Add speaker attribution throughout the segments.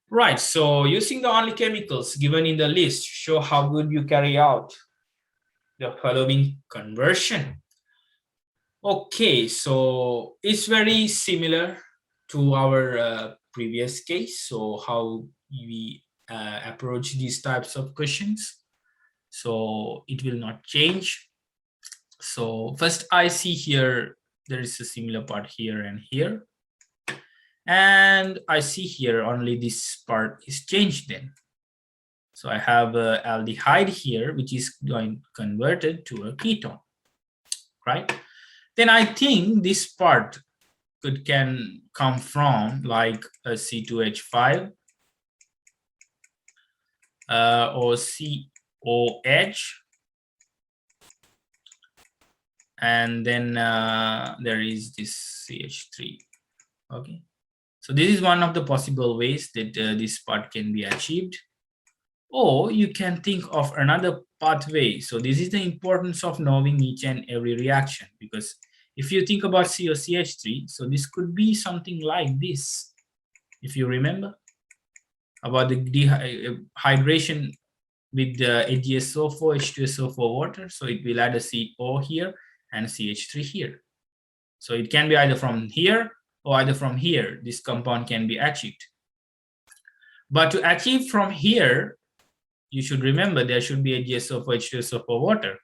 Speaker 1: Right, so using the only chemicals given in the list, show how good you carry out the following conversion. Okay, so it's very similar to our previous case. So how we approach these types of questions. So it will not change. So first I see here, there is a similar part here and here. And I see here only this part is changed then. So I have aldehyde here, which is going converted to a ketone, right? Then I think this part can come from like a C2H5 or COH, and then there is this CH3. Okay, so this is one of the possible ways that this part can be achieved. Or you can think of another pathway. So this is the importance of knowing each and every reaction, because if you think about COCH3, so this could be something like this. If you remember about the hydration with the HgSO4, H2SO4 water, so it will add a CO here and CH3 here. So it can be either from here or either from here. This compound can be achieved. But to achieve from here, you should remember there should be HgSO4, H2SO4 water.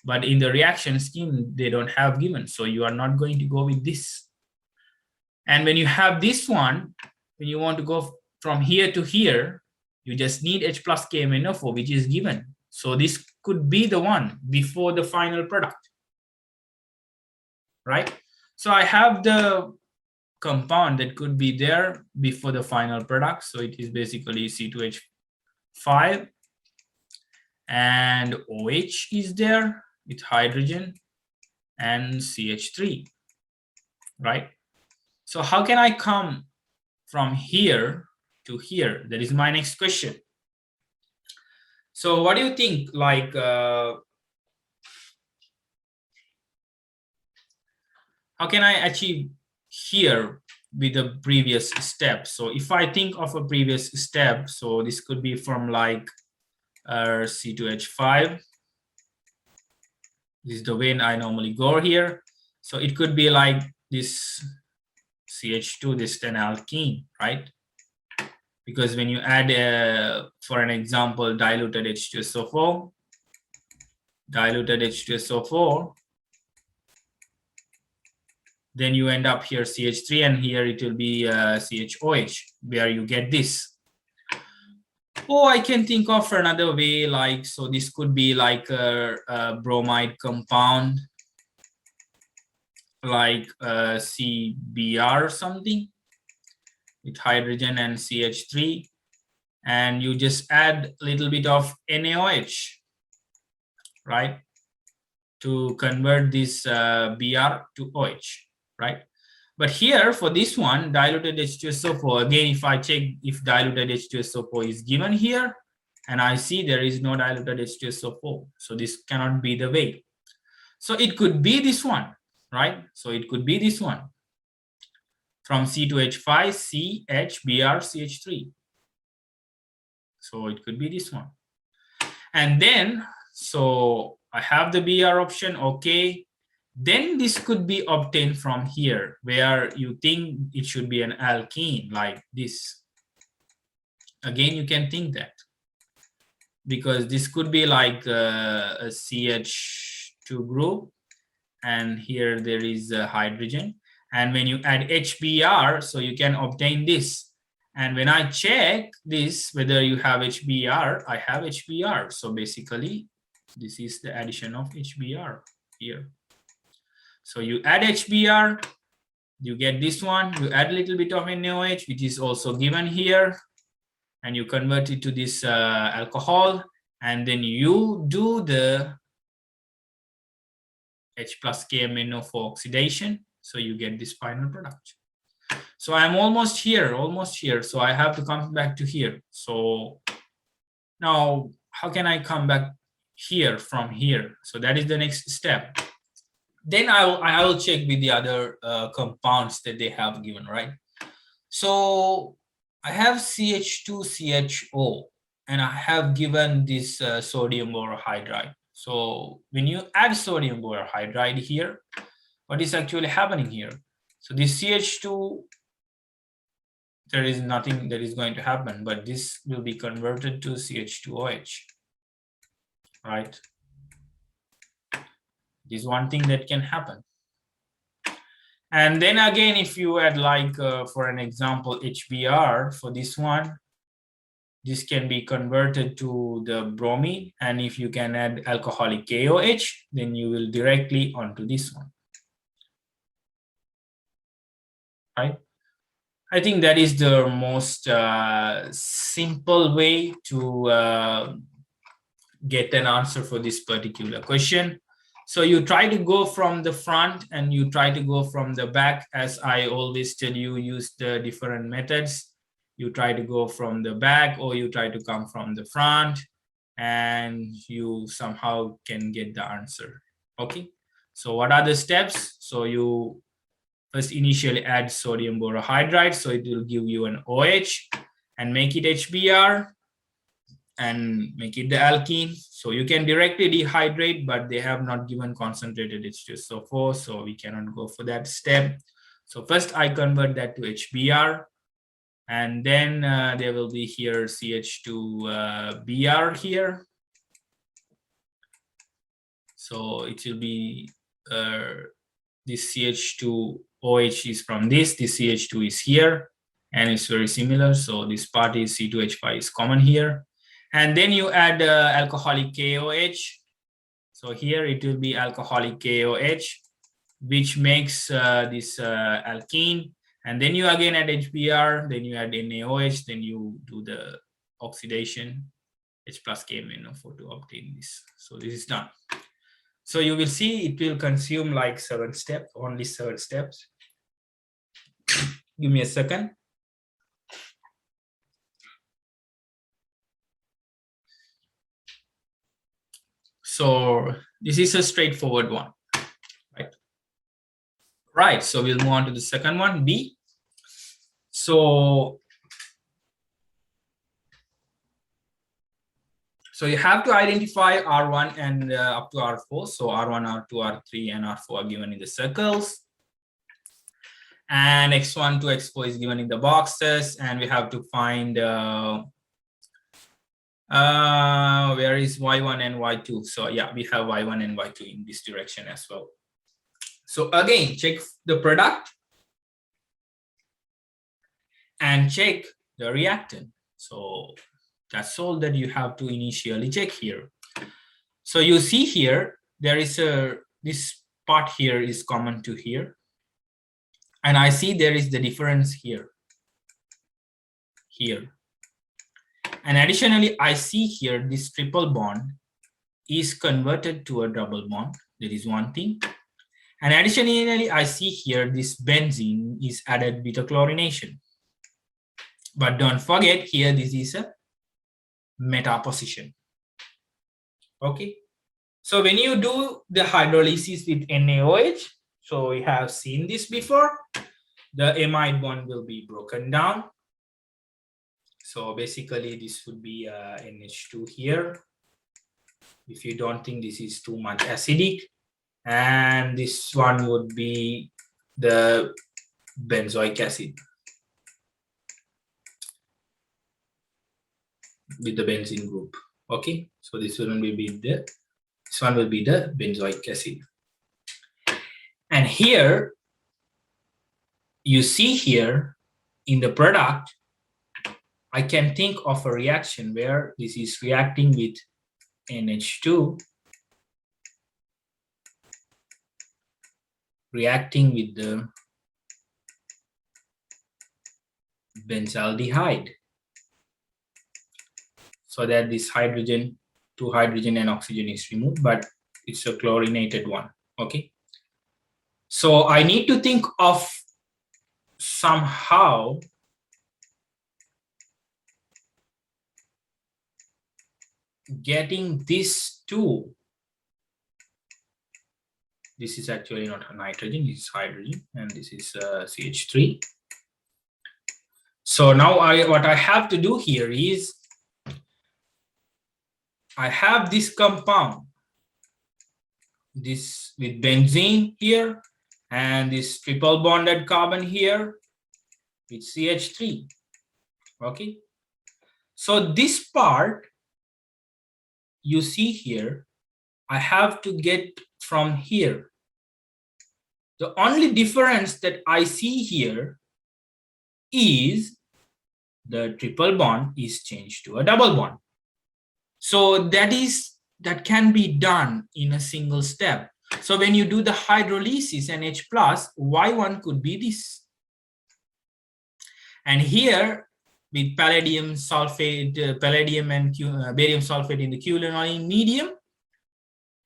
Speaker 1: But in the reaction scheme, they don't have given. So you are not going to go with this. And when you have this one, when you want to go from here to here, you just need H plus KMNO4, which is given. So this could be the one before the final product, right? So I have the compound that could be there before the final product. So it is basically C2H5 and OH is there with hydrogen and CH3, right? So how can I come from here to here? That is my next question. So what do you think, like how can I achieve here with the previous step? So if I think of a previous step, so this could be from like C2H5. This is the way I normally go here. So it could be like this CH2, this 10 alkene, right? Because when you add, for an example, diluted H2SO4, then you end up here CH3, and here it will be CHOH, where you get this. Or I can think of another way, like, so this could be like a bromide compound, like CBr or something, with hydrogen and CH3, and you just add a little bit of NaOH, right, to convert this Br to OH, right? But here for this one, diluted H2SO4, again, if I check if diluted H2SO4 is given here, and I see there is no diluted H2SO4, so this cannot be the way. So it could be this one, right? So it could be this one, from C2H5, CH, Br, CH3. So it could be this one. And then, so I have the Br option, okay. Then this could be obtained from here, where you think it should be an alkene like this. Again, you can think that, because this could be like a CH2 group, and here there is a hydrogen. And when you add HBr, so you can obtain this. And when I check this, whether you have HBr, I have HBr. So basically, this is the addition of HBr here. So you add HBr, you get this one, you add a little bit of NaOH, which is also given here, and you convert it to this alcohol, and then you do the H plus KMNO4 oxidation, so you get this final product. So I'm almost here. So I have to come back to here. So now how can I come back here from here? So that is the next step. Then I will check with the other compounds that they have given, right? So I have CH2CHO and I have given this sodium borohydride. So when you add sodium borohydride here, what is actually happening here? So this CH2, there is nothing that is going to happen, but this will be converted to CH2OH, right? This is one thing that can happen. And then again, if you add like, for an example, HBr for this one, this can be converted to the bromine. And if you can add alcoholic KOH, then you will directly onto this one, right? I think that is the most simple way to get an answer for this particular question. So you try to go from the front and you try to go from the back. As I always tell you, use the different methods. You try to go from the back or you try to come from the front and you somehow can get the answer. Okay, so what are the steps? So you first initially add sodium borohydride, so it will give you an OH and make it HBr and make it the alkene. So you can directly dehydrate, but they have not given concentrated H2SO4, so we cannot go for that step. So first I convert that to HBr, and then there will be here CH2Br here. So it will be this CH2OH is from this CH2 is here, and it's very similar. So this part is C2H5 is common here. And then you add alcoholic KOH. So here it will be alcoholic KOH, which makes this alkene. And then you again add HBr, then you add NaOH, then you do the oxidation, H plus KMnO4 to obtain this. So this is done. So you will see it will consume like 7 steps, only 7 steps. Give me a second. So this is a straightforward one, right? Right, so we'll move on to the second one, B. So you have to identify R1 and up to R4. So R1, R2, R3, and R4 are given in the circles. And X1 to X4 is given in the boxes. And we have to find where is Y1 and Y2. So yeah, we have Y1 and Y2 in this direction as well. So again, check the product and check the reactant. So that's all that you have to initially check here. So you see here, there is this part here is common to here. And I see there is the difference here. And additionally, I see here this triple bond is converted to a double bond. That is one thing. And additionally, I see here this benzene is added beta chlorination. But don't forget here, this is a meta position. Okay. So when you do the hydrolysis with NaOH, so we have seen this before, the amide bond will be broken down. So basically this would be NH2 here. If you don't think this is too much acidic, and this one would be the benzoic acid with the benzene group. Okay, so this one will be the benzoic acid. And here you see here in the product, I can think of a reaction where this is reacting with NH2 reacting with the benzaldehyde, so that this hydrogen, 2 hydrogen and oxygen is removed, but it's a chlorinated one. Okay, so I need to think of somehow getting this two. This is actually not a nitrogen, this is hydrogen, and this is CH3. So now what I have to do here is I have this compound, this with benzene here, and this triple bonded carbon here with CH3. Okay. So this part you see here, I have to get from here. The only difference that I see here is the triple bond is changed to a double bond. So that can be done in a single step. So when you do the hydrolysis NH plus, Y1 could be this. And here with palladium sulfate, palladium and barium sulfate in the Q09 medium,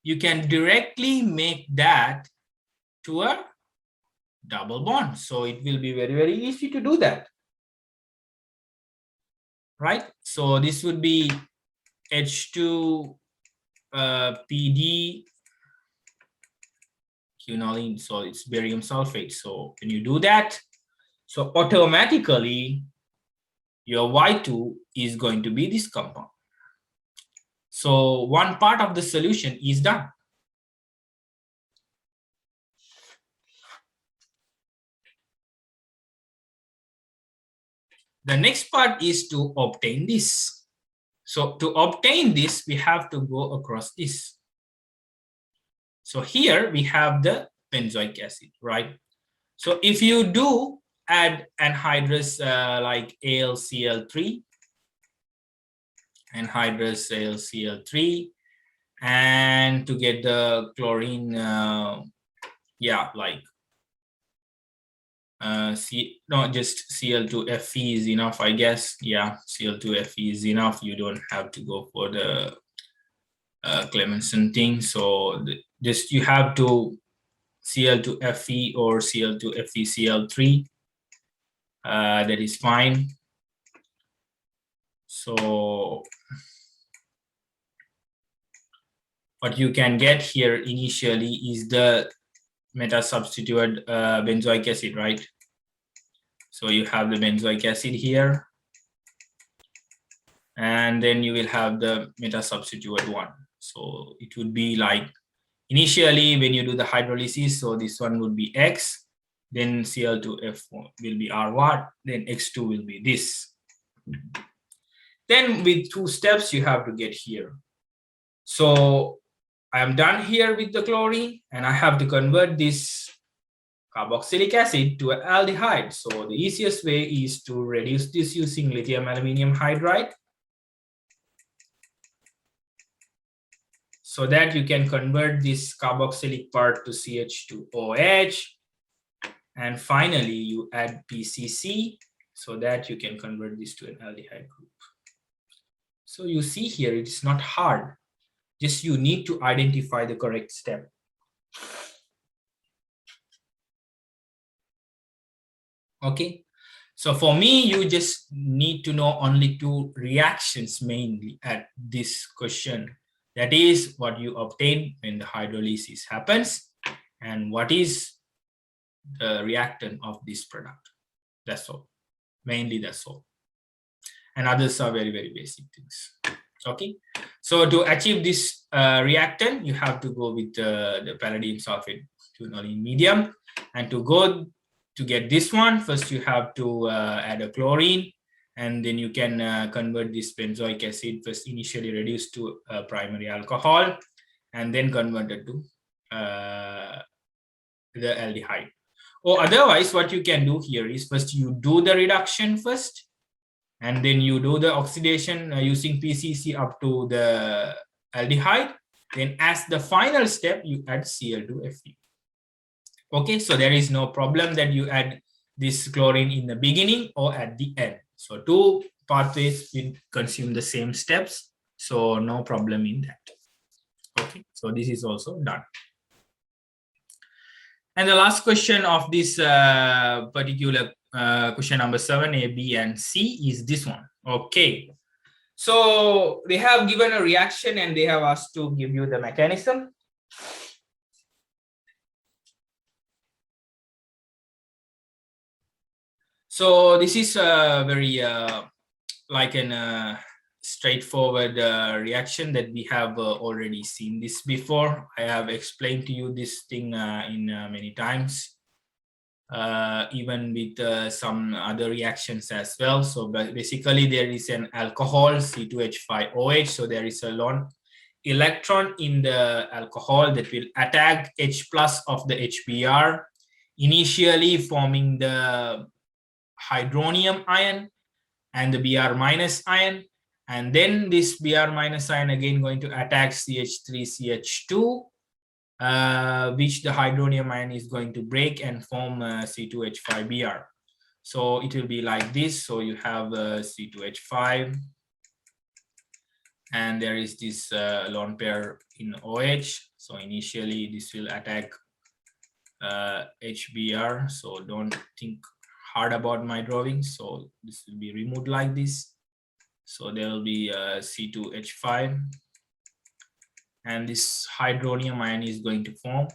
Speaker 1: you can directly make that to a double bond. So it will be very, very easy to do that. Right? So this would be H2 PD quinoline, so it's barium sulfate. So when you do that, so automatically your Y2 is going to be this compound. So one part of the solution is done. The next part is to obtain this. So to obtain this, we have to go across this. So here we have the benzoic acid, right? So if you do add anhydrous like AlCl3, anhydrous AlCl3, and to get the chlorine, just Cl2Fe is enough, I guess. Yeah, Cl2Fe is enough. You don't have to go for the Clemenson thing. So just you have to Cl2Fe or Cl2FeCl3. That is fine. So what you can get here initially is the meta-substituted benzoic acid, right? So you have the benzoic acid here, and then you will have the meta-substituted one. So it would be like initially when you do the hydrolysis, so this one would be X, then Cl2F will be R1, then X2 will be this. Then with 2 steps you have to get here. So I am done here with the chlorine, and I have to convert this carboxylic acid to an aldehyde. So the easiest way is to reduce this using lithium aluminum hydride, so that you can convert this carboxylic part to CH2OH, and finally you add PCC so that you can convert this to an aldehyde group. So you see here, it's not hard. Just you need to identify the correct step. Okay. So for me, you just need to know only 2 reactions mainly at this question. That is what you obtain when the hydrolysis happens, and what is the reactant of this product. That's all. Mainly that's all. And others are very, very basic things. Okay. So to achieve this reactant, you have to go with the palladium sulfate quinoline medium. And to get this one, first you have to add a chlorine, and then you can convert this benzoic acid, first initially reduced to primary alcohol, and then converted to the aldehyde. Or otherwise, what you can do here is first you do the reduction first, and then you do the oxidation using PCC up to the aldehyde. Then as the final step, you add Cl2Fe. Okay, so there is no problem that you add this chlorine in the beginning or at the end. So 2 pathways will consume the same steps. So no problem in that. Okay, so this is also done. And the last question of this particular question number 7, A, B, and C is this one. Okay. So they have given a reaction and they have asked to give you the mechanism. So this is a very like an straightforward reaction that we have already seen this before. I have explained to you this thing in many times, even with some other reactions as well. So basically there is an alcohol C2H5OH. So there is a lone electron in the alcohol that will attack H plus of the HBr, initially forming the hydronium ion and the Br minus ion, and then this Br minus ion again going to attack CH3CH2, which the hydronium ion is going to break and form C2H5Br. So it will be like this. So you have C2H5, and there is this lone pair in OH. So initially this will attack HBr. So don't think hard about my drawing. So this will be removed like this. So there will be C2H5, and this hydronium ion is going to form.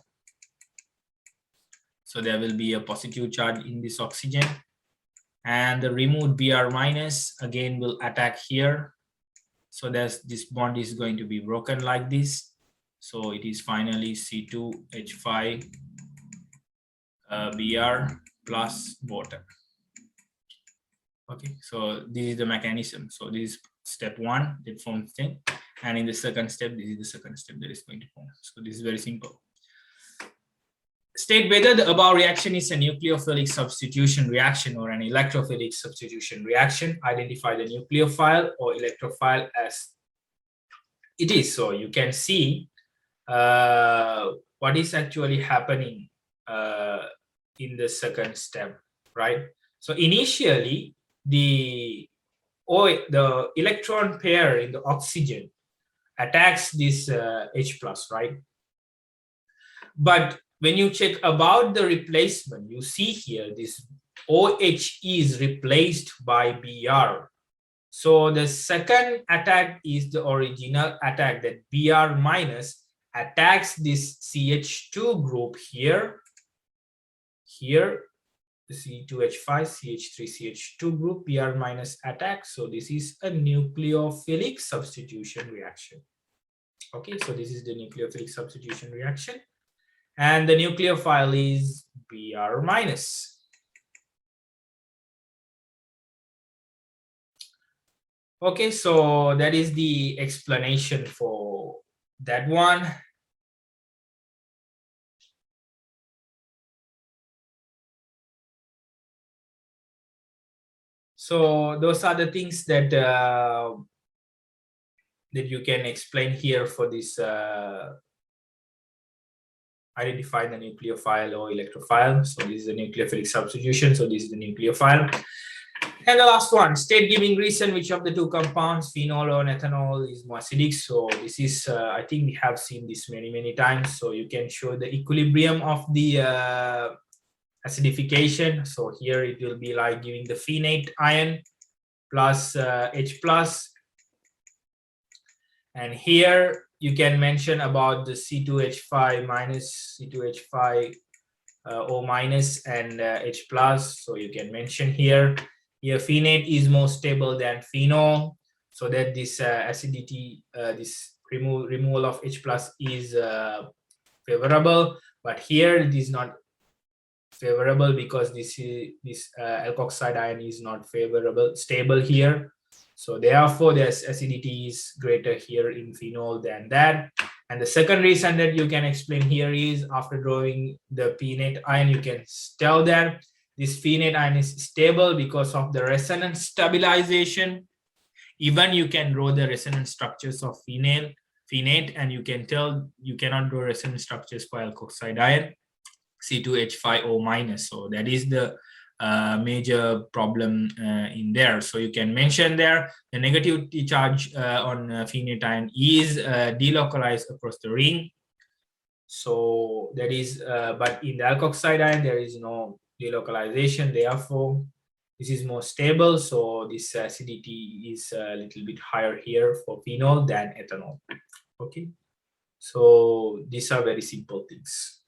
Speaker 1: So there will be a positive charge in this oxygen, and the removed Br minus again will attack here. So there's this bond is going to be broken like this. So it is finally C2H5 Br plus water. Okay, so this is the mechanism. So this is step one, it forms thing, and in the second step, this is the second step that is going to form. So this is very simple. State whether the above reaction is a nucleophilic substitution reaction or an electrophilic substitution reaction. Identify the nucleophile or electrophile as it is. So you can see what is actually happening in the second step, right? So initially, the electron pair in the oxygen attacks this H plus, right? But when you check about the replacement, you see here this OH is replaced by Br. So the second attack is the original attack, that Br minus attacks this CH2 group here, the C2H5, CH3, CH2 group, Br minus attack. So this is a nucleophilic substitution reaction. Okay, so this is the nucleophilic substitution reaction. And the nucleophile is Br minus. Okay, so that is the explanation for that one. So those are the things that that you can explain here for this identify the nucleophile or electrophile. So this is the nucleophilic substitution. So this is the nucleophile. And the last one, state giving reason which of the two compounds, phenol or ethanol, is more acidic. So this is, I think we have seen this many times. So you can show the equilibrium of the acidification. So here it will be like giving the phenate ion plus H plus. And here you can mention about the C2H5 minus, C2H5 O minus and H plus. So you can mention here phenate is more stable than phenol, so that this acidity, this removal of H plus is favorable. But here it is not favorable because this alkoxide ion is not stable here. So therefore, the acidity is greater here in phenol than that. And the second reason that you can explain here is, after drawing the phenate ion, you can tell that this phenate ion is stable because of the resonance stabilization. Even you can draw the resonance structures of phenate, and you can tell you cannot draw resonance structures for alkoxide ion, C2H5O minus. So that is the major problem in there. So you can mention there the negative charge on phenate ion is delocalized across the ring. So that is, but in the alkoxide ion there is no delocalization. Therefore, this is more stable. So this acidity is a little bit higher here for phenol than ethanol. Okay, so these are very simple things.